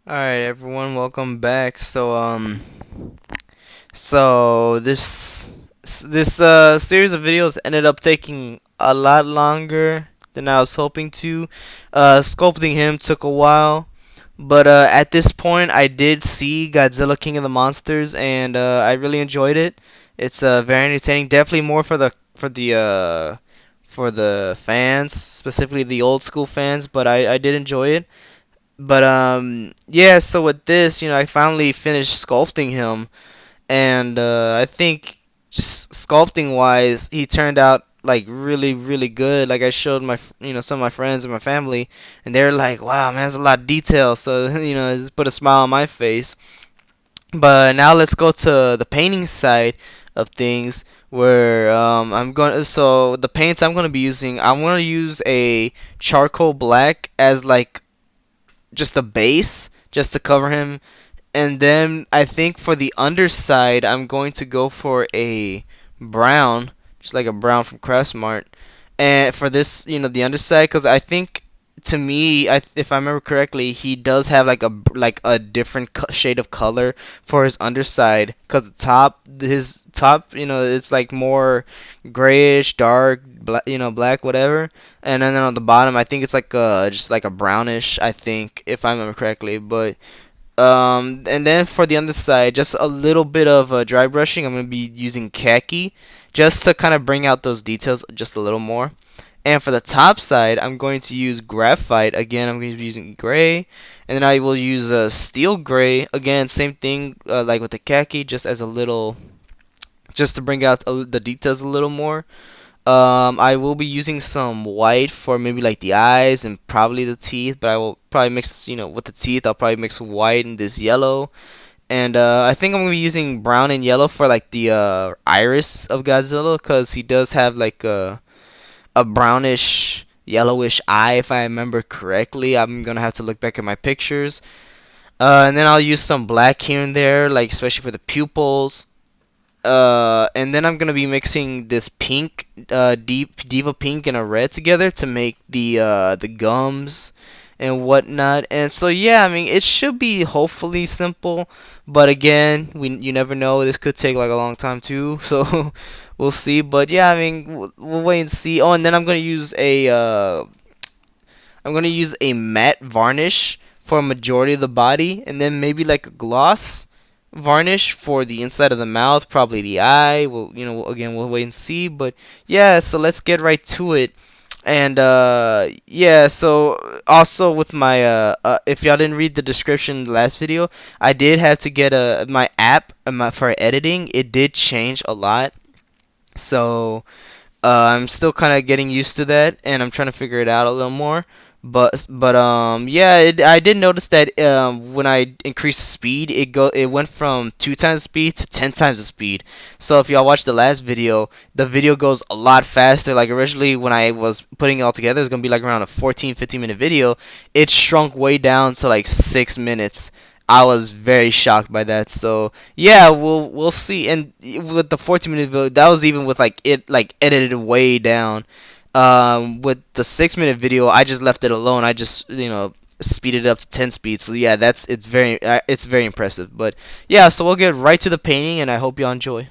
Alright everyone, welcome back. So this series of videos ended up taking a lot longer than I was hoping to. Sculpting him took a while, but at this point I did see Godzilla King of the Monsters, and I really enjoyed it. It's very entertaining, definitely more for the fans, specifically the old school fans, but I did enjoy it. But yeah, so with this, I finally finished sculpting him, and I think just sculpting wise, he turned out like really really good. Like I showed some of my friends and my family, and they're like, "Wow, man, there's a lot of detail." So it just put a smile on my face. But now let's go to the painting side of things, where so the paints I'm gonna be using, I'm gonna use a charcoal black as like just a base just to cover him. And then I think for the underside, I'm going to go for a brown, just like a brown from Craftsmart. And for this, the underside, because I think to me, if I remember correctly, he does have like a different shade of color for his underside. Because his top, it's like more grayish, dark, black, black, whatever. And then on the bottom, I think it's like just like a brownish. I think if I remember correctly, but and then for the underside, just a little bit of dry brushing. I'm going to be using khaki just to kind of bring out those details just a little more. And for the top side, I'm going to use graphite. Again, I'm going to be using gray. And then I will use steel gray. Again, same thing like with the khaki, just to bring out the details a little more. I will be using some white for maybe like the eyes and probably the teeth, but I will probably mix, with the teeth, I'll probably mix white and this yellow. And I think I'm going to be using brown and yellow for like the iris of Godzilla, because he does have like a brownish, yellowish eye, if I remember correctly. I'm going to have to look back at my pictures. And then I'll use some black here and there, like especially for the pupils. And then I'm gonna be mixing this pink, deep diva pink and a red together to make the gums and whatnot. And so yeah, I mean it should be hopefully simple, but again, you never know. This could take like a long time too, so we'll see. But yeah, I mean we'll wait and see. Oh, and then I'm gonna use a matte varnish for a majority of the body, and then maybe like a gloss varnish for the inside of the mouth, probably the eye. Again, we'll wait and see. But yeah, so let's get right to it. And yeah, so also with my if y'all didn't read the description in the last video, I did have to get my app for editing. It did change a lot, so I'm still kind of getting used to that, and I'm trying to figure it out a little more. But yeah, I did notice that when I increased the speed, it went from 2 times speed to 10 times the speed. So if y'all watched the last video, the video goes a lot faster. Like originally when I was putting it all together, it was gonna be like around a 14-15 minute video. It shrunk way down to like 6 minutes. I was very shocked by that. So yeah, we'll see. And with the 14-minute video, that was even with like it like edited way down. With the 6 minute video, I just left it alone. I just speeded it up to 10 speed. So yeah, it's very impressive. But yeah, so we'll get right to the painting, and I hope y'all enjoy.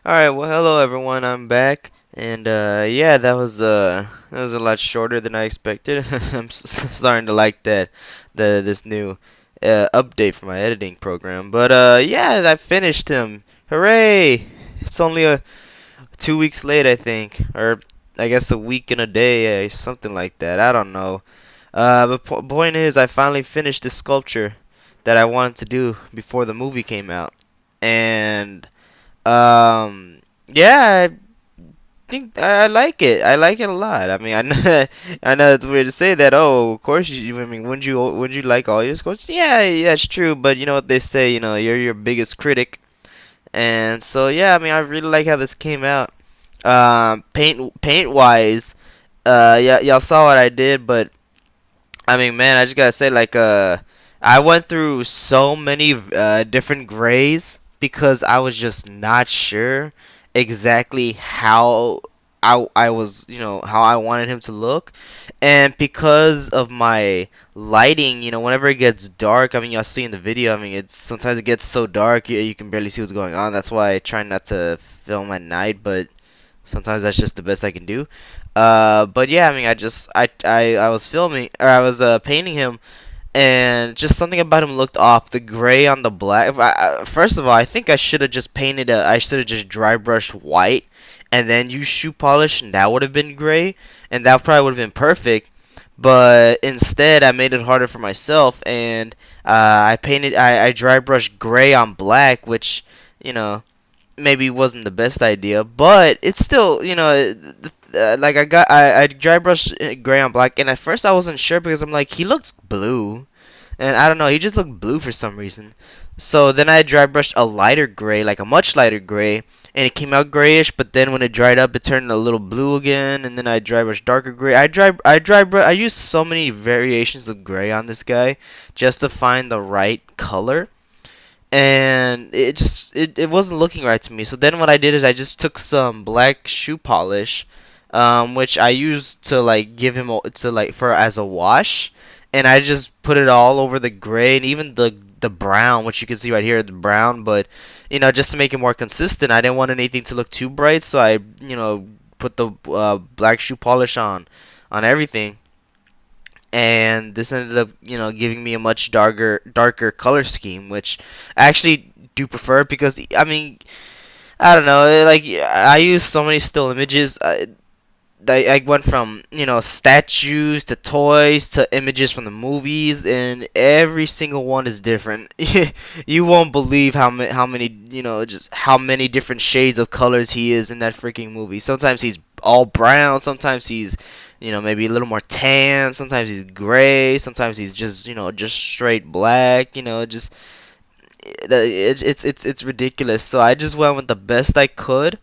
All right, well, hello everyone. I'm back, and yeah, that was a lot shorter than I expected. Starting to like this new update for my editing program. But yeah, I finished him. Hooray! It's only 2 weeks late, I think, or I guess a week and a day, something like that. I don't know. But point is, I finally finished this sculpture that I wanted to do before the movie came out, and yeah, I think I like it. I like it a lot. I mean, I know, I know it's weird to say that. Oh, of course you. I mean, wouldn't you like all your scores? Yeah, yeah, that's true. But you know what they say. You know, you're your biggest critic. And so yeah, I mean, I really like how this came out. Paint wise, yeah, y'all saw what I did, but I mean, man, I just gotta say, like, I went through so many different grays because I was just not sure exactly how I was, how I wanted him to look, and because of my lighting, whenever it gets dark, I mean, y'all see in the video, I mean, it's sometimes it gets so dark you can barely see what's going on. That's why I try not to film at night, but sometimes that's just the best I can do. But yeah, I mean, I was filming or I was painting him, and just something about him looked off. The gray on the black. First of all, I think I should have just painted. I should have just dry brushed white, and then used shoe polish, and that would have been gray, and that probably would have been perfect. But instead, I made it harder for myself, and I dry brushed gray on black, which you know maybe wasn't the best idea, but it's still, like I dry brushed gray on black, and at first I wasn't sure because I'm like, he looks blue, and I don't know, he just looked blue for some reason. So then I dry brushed a lighter gray, like a much lighter gray, and it came out grayish. But then when it dried up, it turned a little blue again, and then I dry brushed darker gray. I used so many variations of gray on this guy just to find the right color, and it wasn't looking right to me. So then what I did is I just took some black shoe polish, which I used to like give him to like for as a wash, and I just put it all over the gray and even the brown, which you can see right here, the brown. But just to make it more consistent, I didn't want anything to look too bright, so I put the black shoe polish on everything, and this ended up giving me a much darker color scheme, which I actually do prefer because I mean, I don't know, like I use so many still images. I went from statues to toys to images from the movies, and every single one is different. You won't believe how many just how many different shades of colors he is in that freaking movie. Sometimes he's all brown, sometimes he's maybe a little more tan, sometimes he's gray, sometimes he's just just straight black. Just it's ridiculous. So I just went with the best I could,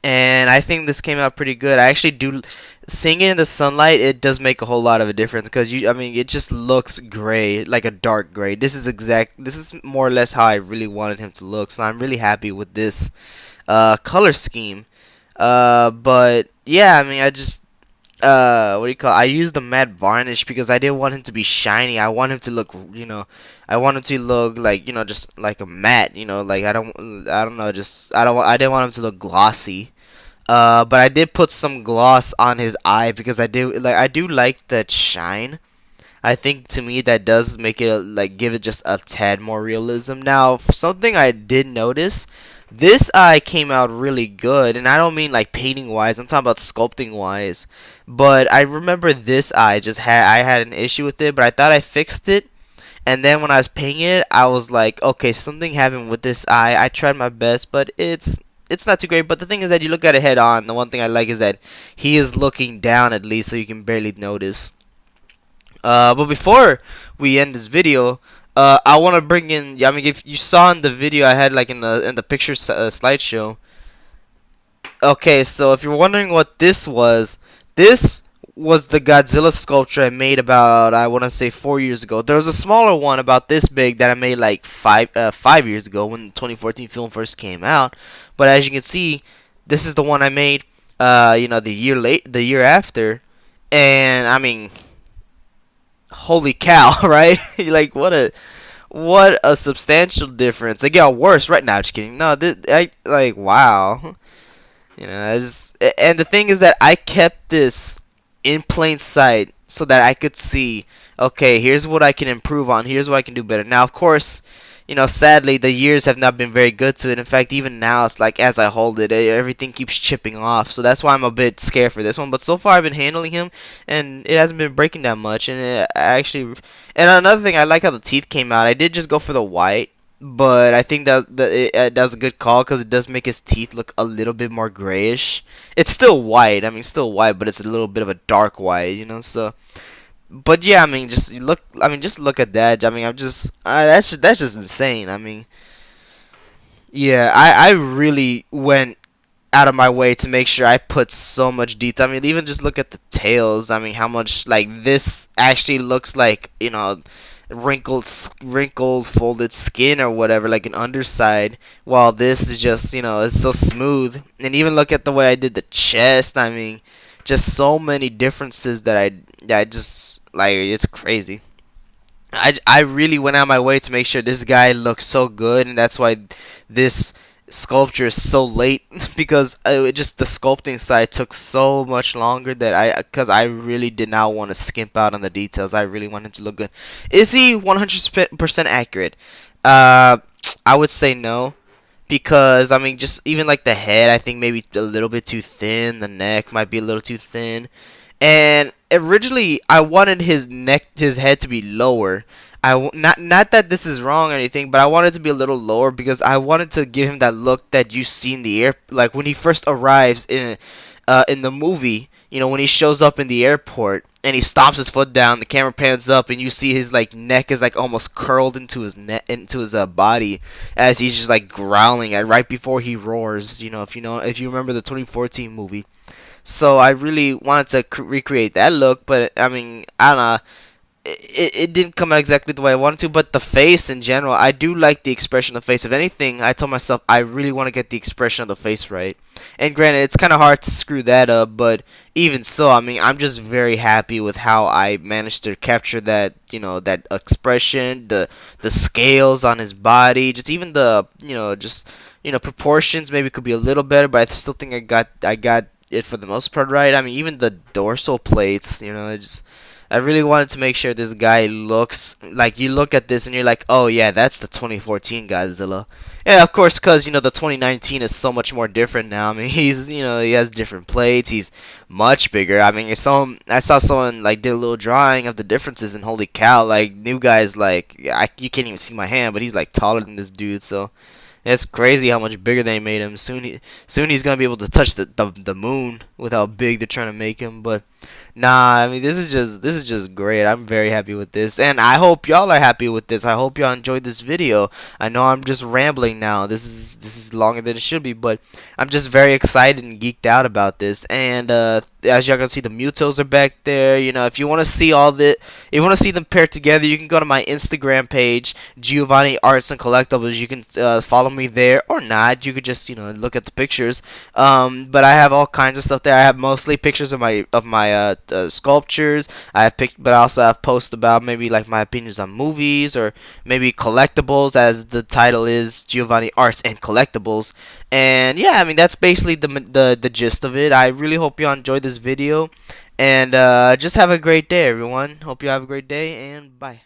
and I think this came out pretty good. I actually do. Seeing it in the sunlight, it does make a whole lot of a difference because I mean, it just looks gray, like a dark gray. This is more or less how I really wanted him to look. So I'm really happy with this color scheme. But yeah, I mean, I just what do you call it? I used the matte varnish because I didn't want him to be shiny. I want him to look, I want him to look like, just like a matte, like I don't know, just I didn't want him to look glossy. But I did put some gloss on his eye because I do like that shine. I think to me that does make it like give it just a tad more realism. Now, something I did notice, this eye came out really good, and I don't mean like painting wise. I'm talking about sculpting wise. But I remember this eye I had an issue with it, but I thought I fixed it. And then when I was painting it, I was like, okay, something happened with this eye. I tried my best, but it's not too great. But the thing is that you look at it head on. The one thing I like is that he is looking down at least, so you can barely notice. But before we end this video, I want to bring in. I mean, if you saw in the video I had like in the picture slideshow. Okay, so if you're wondering what this was the Godzilla sculpture I made about, I want to say, 4 years ago. There was a smaller one about this big that I made like 5 years ago when the 2014 film first came out. But as you can see, this is the one I made. The year after, and I mean, holy cow, right? Like What a substantial difference. It got worse right now. Just kidding. No, I like wow. You know, and the thing is that I kept this in plain sight so that I could see, okay, here's what I can improve on, here's what I can do better. Now, of course, sadly, the years have not been very good to it. In fact, even now, it's like as I hold it, everything keeps chipping off. So that's why I'm a bit scared for this one. But so far, I've been handling him, and it hasn't been breaking that much. And and another thing, I like how the teeth came out. I did just go for the white. But I think that that's a good call because it does make his teeth look a little bit more grayish. It's still white. I mean, still white, but it's a little bit of a dark white. So, but yeah, I mean, just look. I mean, just look at that. I mean, I'm just that's just insane. I mean, yeah, I really went out of my way to make sure I put so much detail. I mean, even just look at the tails. I mean, how much like this actually looks like wrinkled folded skin or whatever, like an underside, while this is just it's so smooth. And even look at the way I did the chest. I mean, just so many differences that I just like, it's crazy. I really went out of my way to make sure this guy looks so good, and that's why this sculpture is so late because the sculpting side took so much longer that because I really did not want to skimp out on the details. I really want him to look good. Is he 100% accurate? Uh, I would say no. Because I mean, just even like the head, I think maybe a little bit too thin. The neck might be a little too thin. And originally, I wanted his head to be lower. Not that this is wrong or anything, but I wanted it to be a little lower because I wanted to give him that look that you see in the air, like when he first arrives in the movie. When he shows up in the airport and he stomps his foot down, the camera pans up and you see his like neck is like almost curled into his body as he's just like growling at right before he roars. If you remember the 2014 movie. So I really wanted to recreate that look, but I mean, I don't know. It didn't come out exactly the way I wanted to, but the face in general, I do like the expression of the face. If anything, I told myself I really want to get the expression of the face right. And granted, it's kind of hard to screw that up, but even so, I mean, I'm just very happy with how I managed to capture that, that expression, the scales on his body, just even the, proportions maybe could be a little better, but I still think I got it for the most part right. I mean, even the dorsal plates, I really wanted to make sure this guy looks like, you look at this and you're like, oh yeah, that's the 2014 Godzilla. Yeah, of course, because the 2019 is so much more different now. I mean, he has different plates. He's much bigger. I mean, I saw someone like did a little drawing of the differences, and holy cow, like new guy's like, you can't even see my hand, but he's like taller than this dude. So it's crazy how much bigger they made him. Soon he's gonna be able to touch the moon with how big they're trying to make him. But nah, I mean, this is just great. I'm very happy with this, and I hope y'all are happy with this. I hope y'all enjoyed this video. I know I'm just rambling now. This is longer than it should be, but I'm just very excited and geeked out about this. And as y'all can see, the Mutos are back there. If you want to see if you want to see them paired together, you can go to my Instagram page, Giovanni Arts and Collectibles. You can follow me there or not. You could just look at the pictures. But I have all kinds of stuff there. I have mostly pictures of my sculptures. But I also have posts about maybe like my opinions on movies or maybe collectibles, as the title is Giovanni Arts and Collectibles. And yeah, I mean, that's basically the gist of it. I really hope you all enjoyed this video, and just have a great day, everyone. Hope you have a great day, and bye.